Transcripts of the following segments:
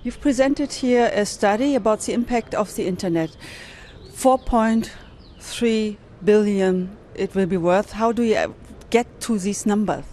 You've presented here a study about the impact of the Internet. 4.3 billion it will be worth. How do you get to these numbers?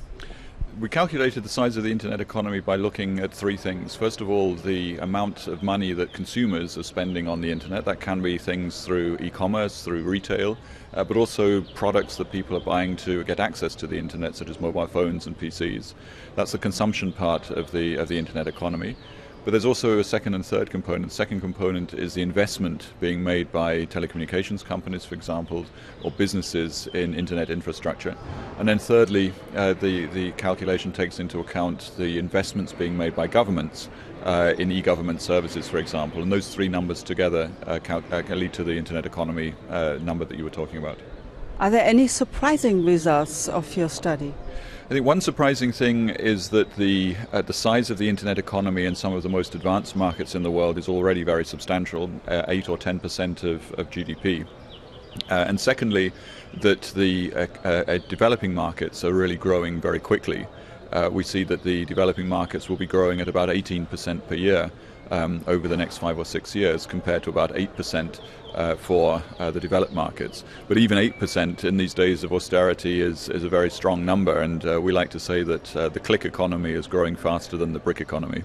We calculated the size of the internet economy by looking at three things. First of all, the amount of money that consumers are spending on the internet. That can be things through e-commerce, through retail, but also products that people are buying to get access to the internet, such as mobile phones and PCs. That's the consumption part of the internet economy. But there's also a second and third component. The second component is the investment being made by telecommunications companies, for example, or businesses in internet infrastructure. And then thirdly, the calculation takes into account the investments being made by governments in e-government services, for example. And those three numbers together can lead to the internet economy number that you were talking about. Are there any surprising results of your study? I think one surprising thing is that the size of the internet economy in some of the most advanced markets in the world is already very substantial, 8 or 10% of GDP. And secondly, that the developing markets are really growing very quickly. We see that the developing markets will be growing at about 18% per year over the next 5 or 6 years, compared to about 8% for the developed markets. But even 8% in these days of austerity is a very strong number, and we like to say that the click economy is growing faster than the brick economy.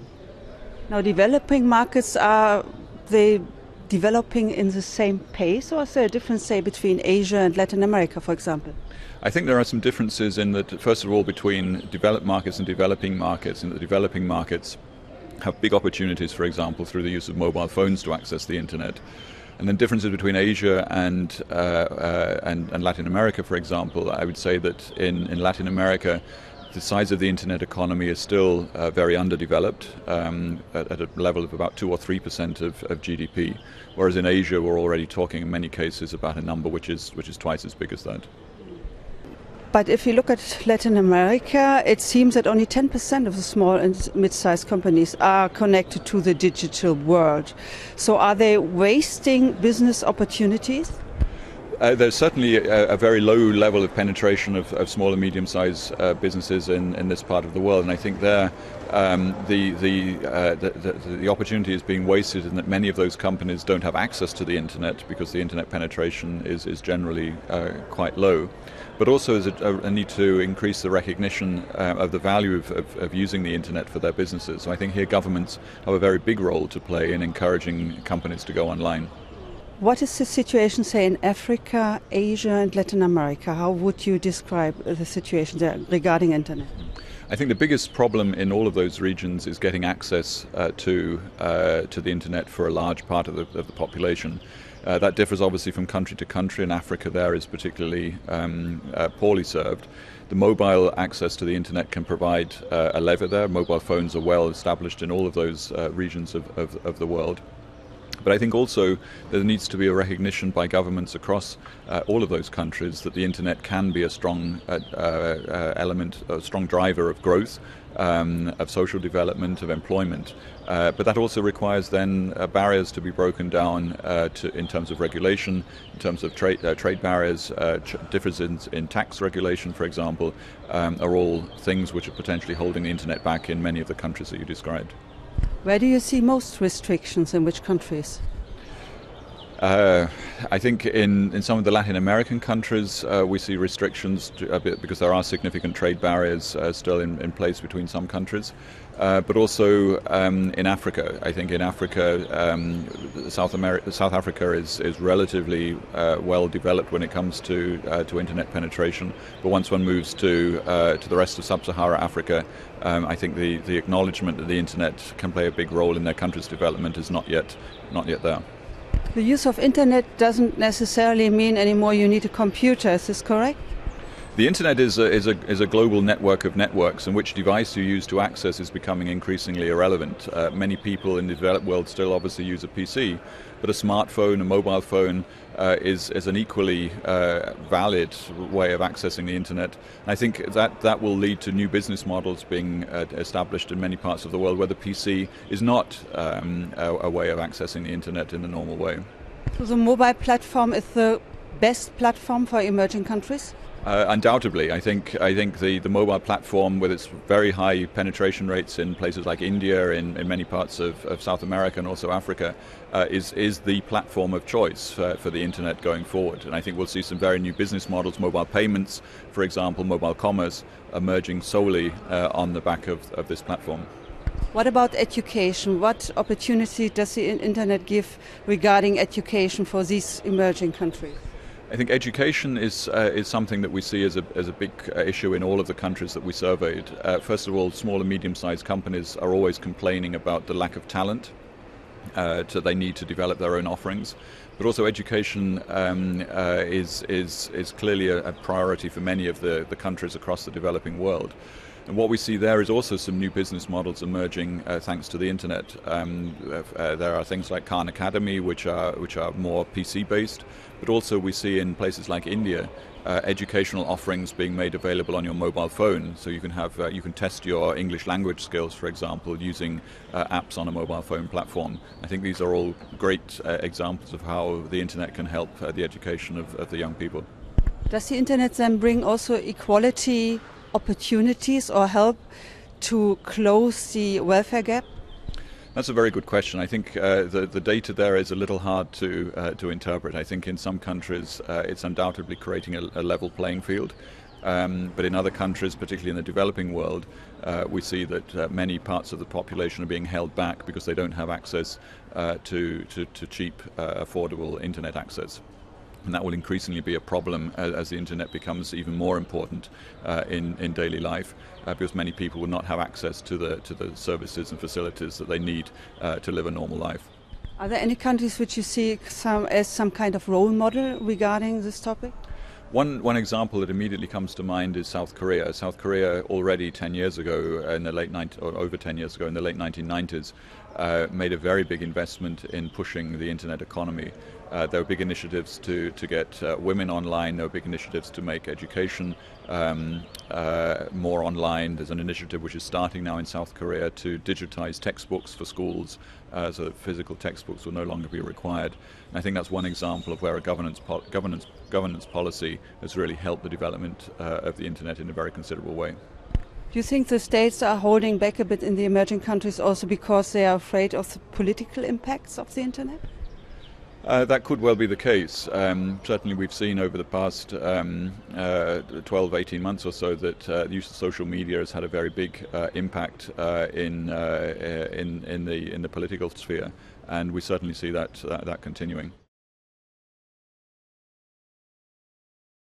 Now, developing markets, are they developing in the same pace, or is there a difference, say, between Asia and Latin America, for example? I think there are some differences in that, first of all, between developed markets and developing markets. In the developing markets have big opportunities, for example, through the use of mobile phones to access the internet. And then differences between Asia and Latin America, for example, I would say that in Latin America, the size of the internet economy is still very underdeveloped, at a level of about 2 or 3% of GDP, whereas in Asia we're already talking in many cases about a number which is twice as big as that. But if you look at Latin America, it seems that only 10% of the small and mid-sized companies are connected to the digital world. So are they wasting business opportunities? There's certainly a very low level of penetration of small and medium-sized businesses in this part of the world, and I think there the opportunity is being wasted in that many of those companies don't have access to the internet because the internet penetration is generally quite low. But also there's a need to increase the recognition of the value of using the internet for their businesses. So I think here governments have a very big role to play in encouraging companies to go online. What is the situation, say, in Africa, Asia and Latin America? How would you describe the situation there regarding internet? I think the biggest problem in all of those regions is getting access to the internet for a large part of the population. That differs obviously from country to country, and Africa there is particularly poorly served. The mobile access to the internet can provide a lever there. Mobile phones are well established in all of those regions of the world. But I think also there needs to be a recognition by governments across all of those countries that the internet can be a strong element, a strong driver of growth, of social development, of employment. But that also requires then barriers to be broken down in terms of regulation, in terms of trade barriers, differences in tax regulation, for example, are all things which are potentially holding the internet back in many of the countries that you described. Where do you see most restrictions, in which countries? I think in some of the Latin American countries we see restrictions a bit because there are significant trade barriers still in place between some countries. But also in Africa. I think in Africa, South Africa is relatively well developed when it comes to internet penetration. But once one moves to the rest of sub-Saharan Africa, I think the acknowledgement that the internet can play a big role in their country's development is not yet there. The use of internet doesn't necessarily mean anymore you need a computer. Is this correct? The internet is a global network of networks, and which device you use to access is becoming increasingly irrelevant. Many people in the developed world still obviously use a PC, but a smartphone, a mobile phone is an equally valid way of accessing the internet. And I think that will lead to new business models being established in many parts of the world where the PC is not a way of accessing the internet in the normal way. So the mobile platform is the best platform for emerging countries? Undoubtedly, I think the mobile platform, with its very high penetration rates in places like India, in many parts of South America and also Africa, is the platform of choice for the internet going forward. And I think we'll see some very new business models, mobile payments, for example, mobile commerce, emerging solely on the back of this platform. What about education? What opportunity does the internet give regarding education for these emerging countries? I think education is something that we see as a big issue in all of the countries that we surveyed. First of all, small and medium-sized companies are always complaining about the lack of talent, so they need to develop their own offerings. But also education is clearly a priority for many of the countries across the developing world. And what we see there is also some new business models emerging thanks to the internet. There are things like Khan Academy, which are more PC-based, but also we see in places like India educational offerings being made available on your mobile phone. So you can test your English language skills, for example, using apps on a mobile phone platform. I think these are all great examples of how the internet can help the education of the young people. Does the internet then bring also equality opportunities or help to close the welfare gap? That's a very good question. I think the data there is a little hard to interpret. I think in some countries it's undoubtedly creating a level playing field, but in other countries, particularly in the developing world, we see that many parts of the population are being held back because they don't have access to cheap, affordable internet access. And that will increasingly be a problem as the internet becomes even more important in daily life, because many people will not have access to the services and facilities that they need to live a normal life. Are there any countries which you see as some kind of role model regarding this topic? One example that immediately comes to mind is South Korea. South Korea already 10 years ago, over 10 years ago in the late 1990s, made a very big investment in pushing the internet economy. There were big initiatives to get women online. There were big initiatives to make education more online. There's an initiative which is starting now in South Korea to digitize textbooks for schools, so that physical textbooks will no longer be required. And I think that's one example of where a governance policy has really helped the development of the internet in a very considerable way. Do you think the states are holding back a bit in the emerging countries also because they are afraid of the political impacts of the internet? That could well be the case. Certainly we've seen over the past 12, 18 months or so that the use of social media has had a very big impact in the political sphere, and we certainly see that continuing.